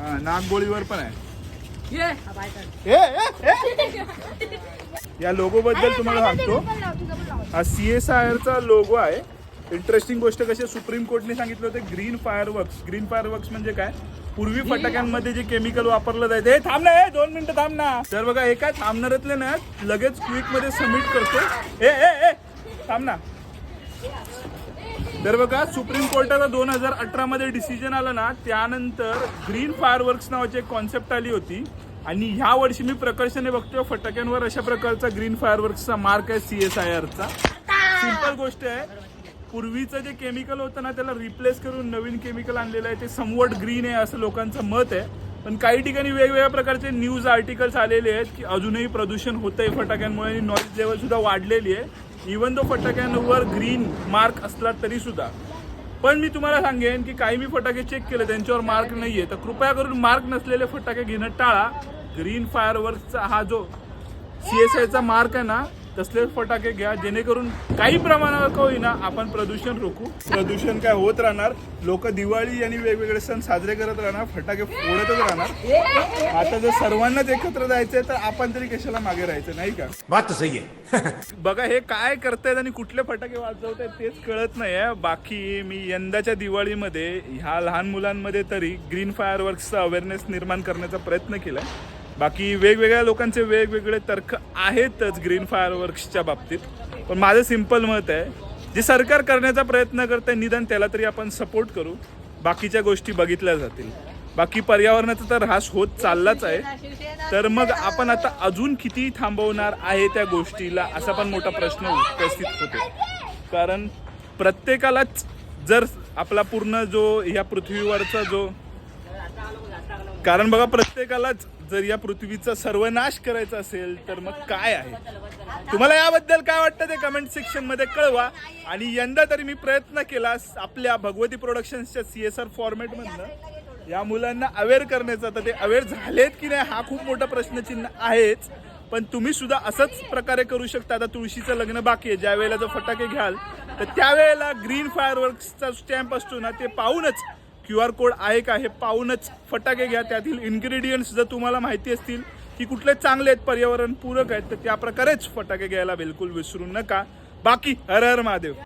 हा नागबोळीवर पण आहे. या लोगो बद्दल तुम्हाला सांगतो, हा CSIR चा लोगो आहे. इंटरेस्टिंग गोष्ट कशी, सुप्रीम कोर्टने सांगितलं होतं ग्रीन फायरवर्क्स. ग्रीन फायरवर्क्स म्हणजे काय, पूर्वी फटाक्यांमध्ये जे केमिकल वापरलं जायचं, हे थांब ना, 2 मिनिटं थांब ना. तर बघा हे काय थांबणाऱ्यातले ना लगेच क्विक मध्ये सबमिट करतो. ए थांब ना. तर बघा सुप्रीम कोर्टाचा 2018 मध्ये डिसिजन आला ना, त्यानंतर ग्रीन फायरवर्क्स नावाची एक कॉन्सेप्ट आली होती. आणि ह्या वर्षी मी प्रकर्षाने बघतोय फटाक्यांवर अशा प्रकारचा ग्रीन फायरवर्क्सचा मार्क आहे CSIR चा. सिंपल गोष्ट आहे, पूर्वीचं जे केमिकल होतं ना त्याला रिप्लेस करून नवीन केमिकल आणलेलं आहे. ते समवट ग्रीन आहे असं लोकांचं मत आहे. पण काही ठिकाणी वेगवेगळ्या प्रकारचे न्यूज आर्टिकल्स आलेले आहेत की अजूनही प्रदूषण होतंय फटाक्यांमुळे आणि नॉईज लेवल सुद्धा वाढलेली आहे. इवन तो फटाक्यांवर ग्रीन मार्क असला तरी सुद्धा. पण मी तुम्हाला सांगेन की काही मी फटाके चेक केले त्यांच्यावर मार्क नाहीये, तर कृपया करून मार्क नसलेले फटाके घेणं टाळा. ग्रीन फायरवर्क्सचा हा जो CSI चा मार्क आहे ना, तसले फटाके घ्या, जेणेकरून काही प्रमाणावर का होईना आपण प्रदूषण रोखू. प्रदूषण काय होत राहणार, लोक दिवाळी आणि वेगवेगळे सण साजरे करत राहणार, फटाके फोडतच राहणार. आता जर सर्वांनाच एकत्र जायचंय तर आपण तरी कशाला मागे राहायचं, नाही का? बात तर सही आहे. बघा हे काय करतायत आणि कुठले फटाके वाजवतायत तेच कळत नाही. बाकी मी यंदाच्या दिवाळीमध्ये ह्या लहान मुलांमध्ये तरी ग्रीन फायरवर्क्सचा अवेअरनेस निर्माण करण्याचा प्रयत्न केलाय. बाकी वेगवेगळ्या लोकांचे वेगवेगळे तर्क आहेतच ग्रीन फायरवर्क्सच्या बाबतीत. पण माझं सिंपल मत आहे, जे सरकार करण्याचा प्रयत्न करतंय निदान त्याला तरी आपण सपोर्ट करू. बाकीच्या गोष्टी बघितल्या जातील. बाकी पर्यावरणाचा तर ऱ्हास होत चाललाच आहे. तर मग आपण आता अजून किती थांबवणार आहे त्या गोष्टीला, असा पण मोठा प्रश्न उपस्थित होतो. कारण प्रत्येकालाच जर आपला पूर्ण जो ह्या पृथ्वीवरचा जो, कारण बघा प्रत्येकालाच जर या पृथ्वीचा सर्वनाश करायचा असेल तर मग काय आहे. तुम्हाला याबद्दल काय वाटतं ते कमेंट सेक्शन मध्ये कळवा. आणि यंदा तरी मी प्रयत्न केला आपल्या भगवती प्रोडक्शन्सच्या CSR फॉर्मॅट मधनं या मुलांना अवेअर करण्याचा. तर ते अवेअर झालेत की नाही हा खूप मोठा प्रश्नचिन्ह आहेच. पण तुम्ही सुद्धा असंच प्रकारे करू शकता. आता तुळशीचं लग्न बाकी आहे, ज्या वेळेला जर फटाके घ्याल तर त्यावेळेला ग्रीन फायरवर्क्सचा स्टॅम्प असतो ना, ते पाहूनच, QR कोड आहे का हे पाहूनच फटाके घ्या. त्यातील इन्ग्रेडियंट्स जर तुम्हाला माहिती असतील की कुठले चांगले आहेत, पर्यावरण पूरक आहेत, तर त्या प्रकारेच फटाके घ्यायला बिलकुल विसरू नका. बाकी हर हर महादेव.